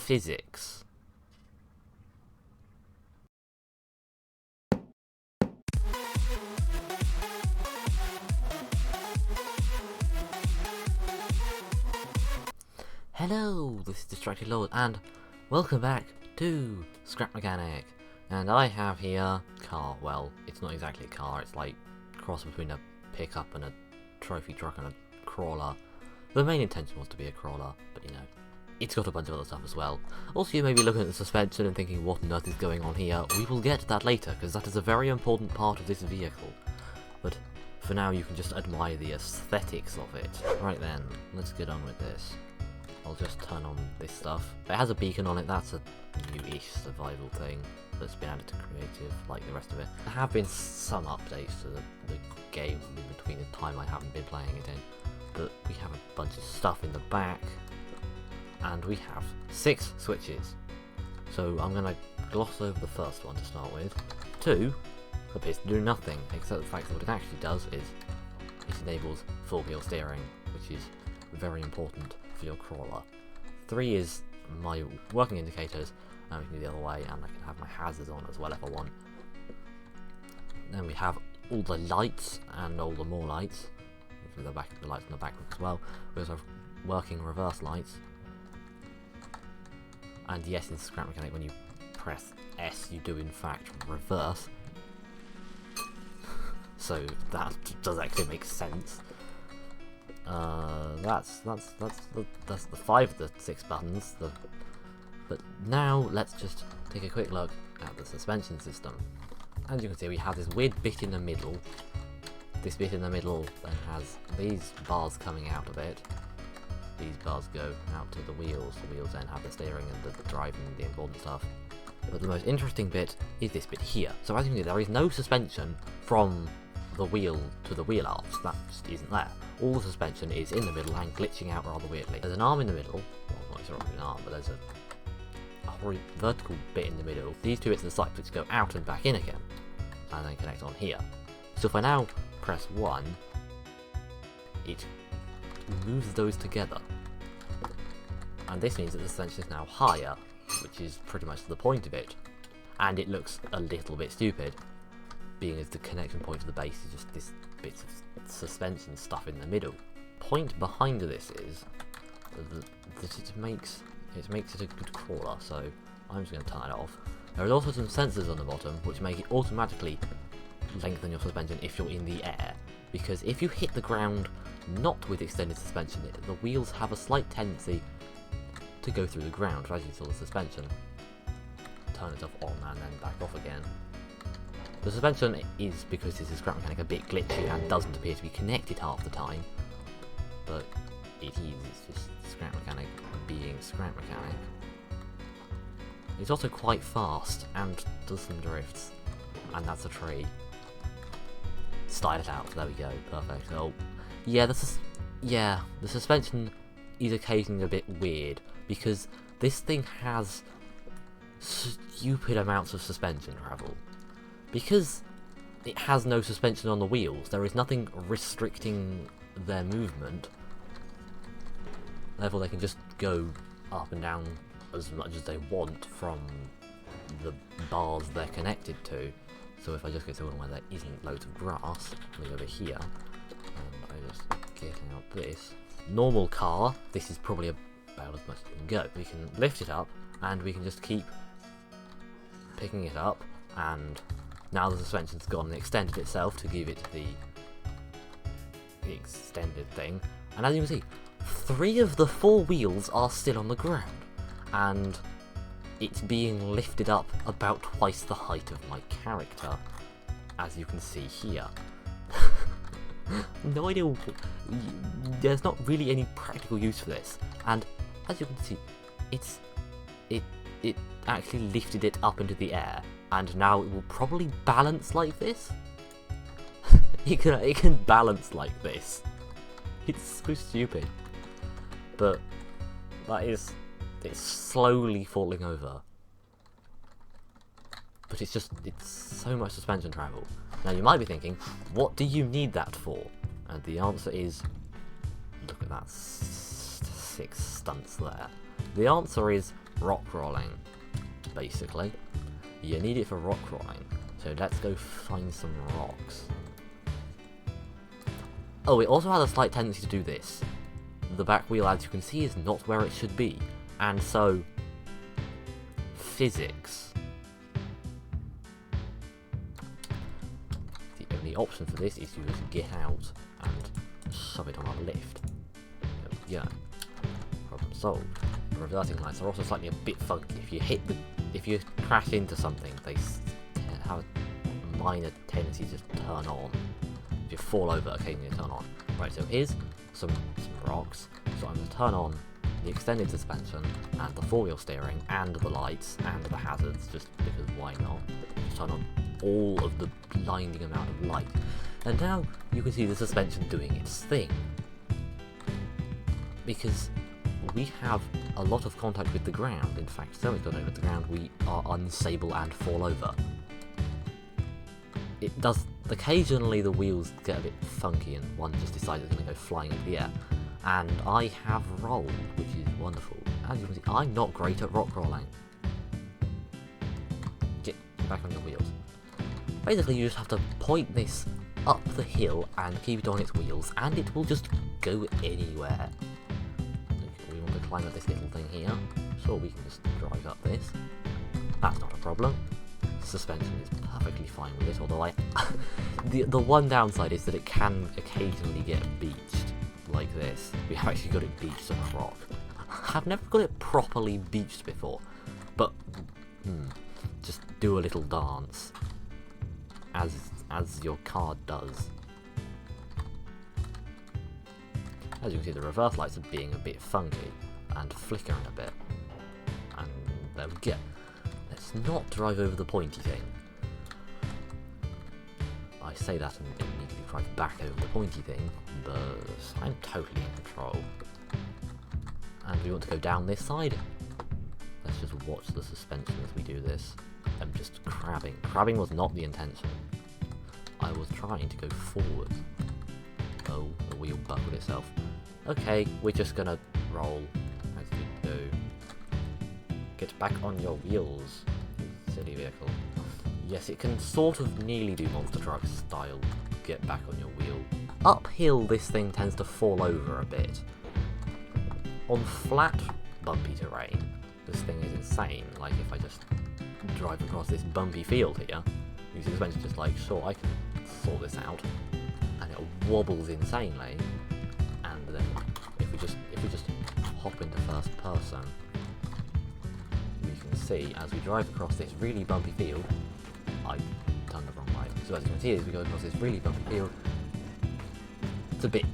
physics. Hello, this is Distracted Lord, and welcome back to Scrap Mechanic. And I have here car. Well, it's not exactly a car, it's like a cross between a pickup and a trophy truck and a crawler. The main intention was to be a crawler, but you know, it's got a bunch of other stuff as well. Also, you may be looking at the suspension and thinking, what on earth is going on here? We will get to that later, because that is a very important part of this vehicle. But for now, you can just admire the aesthetics of it. Right then, let's get on with this. I'll just turn on this stuff. It has a beacon on it, that's a new-ish survival thing that's been added to creative, like the rest of it. There have been some updates to the game in between the time I haven't been playing it in, but we have a bunch of stuff in the back, and we have 6 switches. So I'm going to gloss over the first one to start with. 2 appears to do nothing, except the fact that what it actually does is it enables 4-wheel steering, which is very important for your crawler. 3 is my working indicators, and we can do the other way, and I can have my hazards on as well if I want. Then we have all the lights and all the more lights, the lights in the back as well. We also have working reverse lights. And yes, in Scrap Mechanic, when you press S, you do in fact reverse. So that does actually make sense. That's the 5 of the 6 buttons. But now let's just take a quick look at the suspension system. As you can see, we have this weird bit in the middle. This bit in the middle then has these bars coming out of it. These bars go out to the wheels. The wheels then have the steering and the drive and the important stuff. But the most interesting bit is this bit here. So as you can see, there is no suspension from the wheel to the wheel arms. That just isn't there. All the suspension is in the middle and glitching out rather weirdly. There's an arm in the middle. Well, not exactly an arm, but there's a vertical bit in the middle. These 2 bits of the side which go out and back in again, and then connect on here. So if I now press 1, it moves those together. And this means that the suspension is now higher, which is pretty much the point of it. And it looks a little bit stupid, being as the connection point to the base is just this bit of suspension stuff in the middle. Point behind this is that it makes it a good crawler, so I'm just going to turn it off. There are also some sensors on the bottom which make it automatically lengthen your suspension if you're in the air, because if you hit the ground not with extended suspension, the wheels have a slight tendency to go through the ground as you saw the suspension. Turn it off on and then back off again. The suspension is, because this is Scrap Mechanic, a bit glitchy and doesn't appear to be connected half the time, but it is, it's just Scrap Mechanic being Scrap Mechanic. It's also quite fast and does some drifts, and that's a tree. Style it out, there we go, perfect. Oh, yeah, the suspension is occasionally a bit weird, because this thing has stupid amounts of suspension travel. Because it has no suspension on the wheels, there is nothing restricting their movement. Therefore they can just go up and down as much as they want from the bars they're connected to. So if I just go to one where there isn't loads of grass, I over here, and I just get out this. Normal car, this is probably about as much as we can go. We can lift it up, and we can just keep picking it up, and now the suspension's gone and extended itself to give it the extended thing. And as you can see, 3 of the 4 wheels are still on the ground, and it's being lifted up about twice the height of my character, as you can see here. No idea, there's not really any practical use for this, and as you can see, it actually lifted it up into the air, and now it will probably balance like this. it can balance like this. It's so stupid. But it's slowly falling over. But it's so much suspension travel. Now you might be thinking, what do you need that for? And the answer is, look at that 6 stunts there. The answer is rock crawling, basically. You need it for rock crawling, so let's go find some rocks. Oh, it also has a slight tendency to do this. The back wheel, as you can see, is not where it should be, and so physics. The only option for this is to just get out and shove it on our lift. Yeah, problem solved. The reversing lights are also slightly a bit funky. If you crash into something, they have a minor tendency to just turn on. If you fall over, occasionally turn on. Right, so here's some rocks. So I'm going to turn on the extended suspension and the four-wheel steering and the lights and the hazards, just because why not? Just turn on all of the blinding amount of light. And now you can see the suspension doing its thing. Because we have a lot of contact with the ground. In fact, so much contact with the ground, we are unstable and fall over. It does, occasionally the wheels get a bit funky and one just decides it's going to go flying into the air. And I have rolled, which is wonderful. As you can see, I'm not great at rock crawling. Get back on your wheels. Basically, you just have to point this up the hill and keep it on its wheels, and it will just go anywhere. We want to climb up this little thing here. Sure, we can just drive up this. That's not a problem. Suspension is perfectly fine with it, although the one downside is that it can occasionally get beached like this. We have actually got it beached on a rock. I've never got it properly beached before, but just do a little dance, as your car does. As you can see, the reverse lights are being a bit funky and flickering a bit, and there we go. Let's not drive over the pointy thing. I say that and immediately drive back over the pointy thing, but I'm totally in control. And we want to go down this side. Let's just watch the suspension as we do this. I'm just crabbing. Crabbing was not the intention. I was trying to go forward. Oh, the wheel buckled itself. Okay, we're just gonna roll as you do. Get back on your wheels, you silly vehicle. Yes, it can sort of nearly do Monster Truck style, get back on your wheel. Uphill, this thing tends to fall over a bit. On flat, bumpy terrain, this thing is insane. Like, if I just drive across this bumpy field here, you see the suspension just like, sure, I can sort this out. And it wobbles insanely. And then, if we just hop into first person, we can see, as we drive across this really bumpy field, I turned the wrong way. So as you can see, as we go across this really bumpy field, it's a bit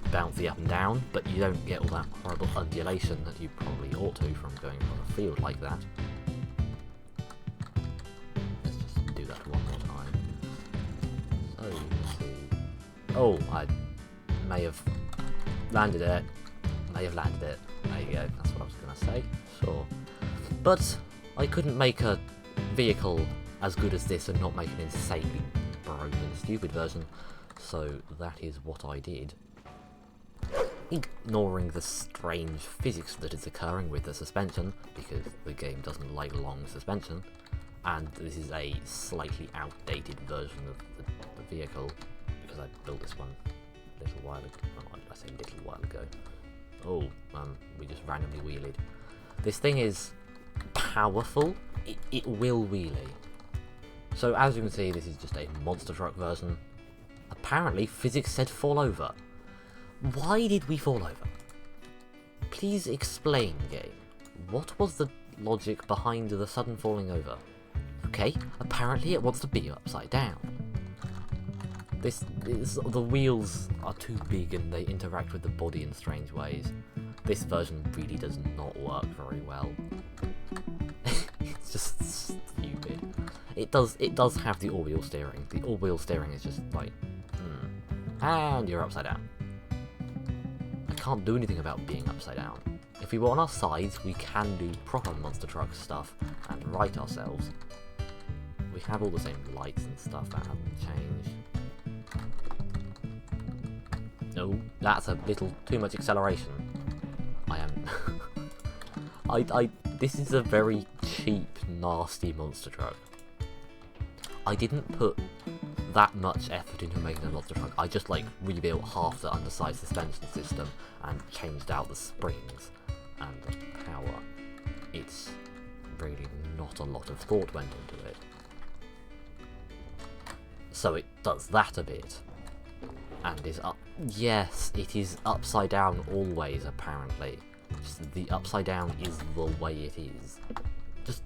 bouncy up and down, but you don't get all that horrible undulation that you probably ought to from going across a field like that. Let's just do that one more time. So you can see... Oh, I may have landed it. May have landed it. There you go, that's what I was going to say. Sure. But I couldn't make a vehicle as good as this and not make an insanely broken, stupid version, so that is what I did. Ignoring the strange physics that is occurring with the suspension, because the game doesn't like long suspension, and this is a slightly outdated version of the vehicle, because I built this one a little while ago. Oh, I say little while ago. Oh, we just randomly wheelied. This thing is powerful. It will wheelie. So as you can see, this is just a Monster Truck version. Apparently, physics said fall over. Why did we fall over? Please explain, game. What was the logic behind the sudden falling over? Okay, apparently it wants to be upside down. The wheels are too big and they interact with the body in strange ways. This version really does not work very well. It's just stupid. It does have the all-wheel steering. The all-wheel steering is just like, and you're upside down. I can't do anything about being upside down. If we were on our sides, we can do proper Monster Truck stuff and right ourselves. We have all the same lights and stuff, that hasn't changed. No, that's a little too much acceleration. I am... I This is a very cheap, nasty monster truck. I didn't put that much effort into making a monster truck. I just like rebuilt half the underside suspension system and changed out the springs and the power. It's really not a lot of thought went into it. So it does that a bit. And is up. Yes, it is upside down always, apparently. Just the upside down is the way it is. Just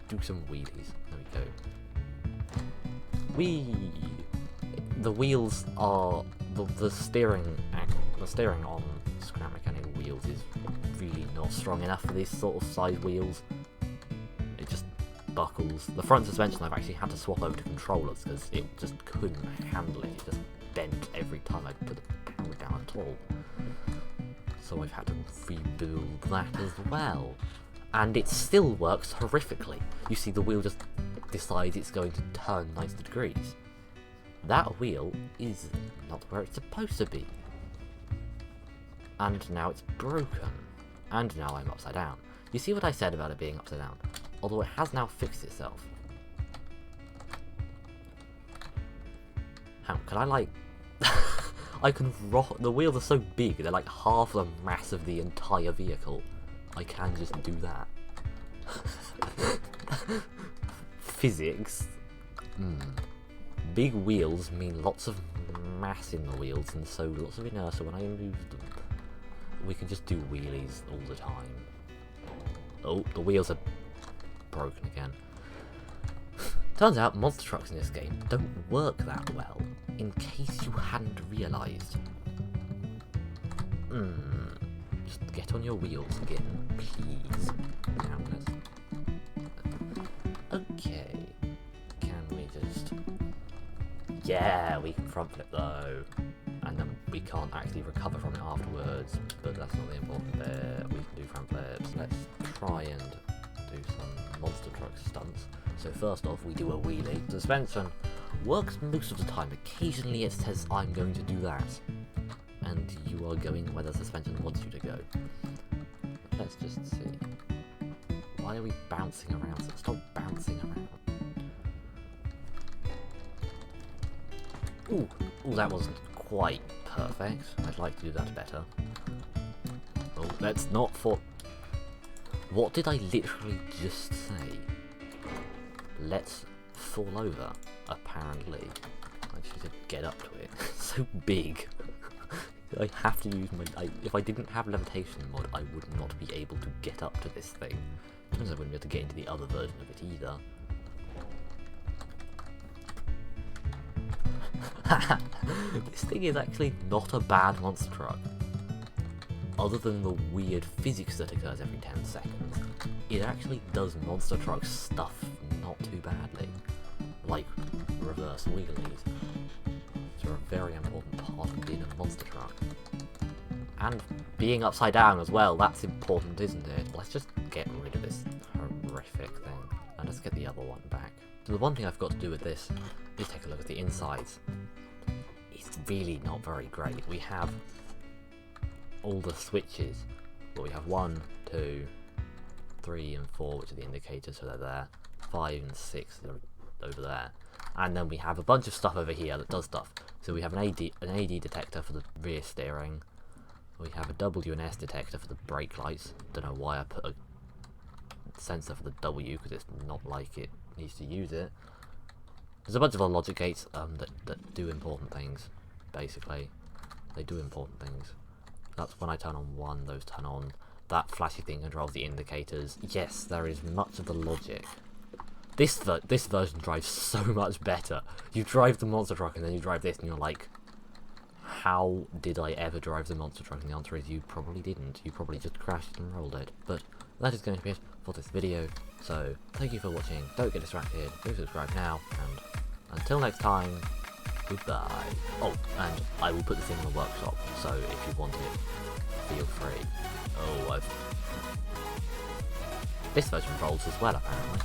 do some wheelies. There we go. Whee! The wheels are the steering on Scrap Mechanic wheels is really not strong enough for these sort of size wheels. It just buckles. The front suspension I've actually had to swap over to controllers because it just couldn't handle it. It just bent every time I put the power down at all. So I've had to rebuild that as well. And it still works horrifically. You see the wheel just decides it's going to turn 90 degrees. That wheel is not where it's supposed to be. And now it's broken. And now I'm upside down. You see what I said about it being upside down? Although it has now fixed itself. How can I like... I can rock... The wheels are so big, they're like half the mass of the entire vehicle. I can just do that. Physics. Big wheels mean lots of mass in the wheels, and so lots of inertia when I move them. We can just do wheelies all the time. Oh, the wheels are broken again. Turns out monster trucks in this game don't work that well, in case you hadn't realised. Just get on your wheels again, please. Now let's... Okay. Can we just... Yeah, we can front flip though. And then we can't actually recover from it afterwards, but that's not the important bit. We can do front flips. Let's try and do some monster truck stunts. So first off, we do a wheelie. Suspension works most of the time. Occasionally it says I'm going to do that, and you are going where the suspension wants you to go. Let's just see. Why are we bouncing around? Stop bouncing around. Ooh, that wasn't quite perfect. I'd like to do that better. Oh, let's not fall. What did I literally just say? Let's fall over, apparently. I just need to get up to it. It's so big. I have to use my... if I didn't have levitation mod, I would not be able to get up to this thing. Turns out I wouldn't be able to get into the other version of it either. This thing is actually not a bad monster truck. Other than the weird physics that occurs every 10 seconds, it actually does monster truck stuff not too badly. Like reverse wheelies. They're a very important part of being a monster truck. And being upside down as well, that's important, isn't it? Let's just get rid of this horrific thing. And let's get the other one back. So the one thing I've got to do with this is take a look at the insides. It's really not very great. We have all the switches, but we have 1, 2, 3 and 4, which are the indicators, so they're there. 5 and 6 are over there. And then we have a bunch of stuff over here that does stuff. So we have an AD detector for the rear steering. We have a WNS detector for the brake lights. Don't know why I put a sensor for the W, because it's not like it needs to use it. There's a bunch of other logic gates that do important things, basically. They do important things. That's when I turn on one, those turn on. That flashy thing controls the indicators. Yes, there is much of the logic. This version drives so much better. You drive the monster truck and then you drive this and you're like, how did I ever drive the monster truck? And the answer is you probably didn't. You probably just crashed and rolled it. But that is going to be it for this video. So, thank you for watching. Don't get distracted. Do subscribe now. And until next time, goodbye. Oh, and I will put this in the workshop. So, if you want it, feel free. Oh, this version rolls as well, apparently.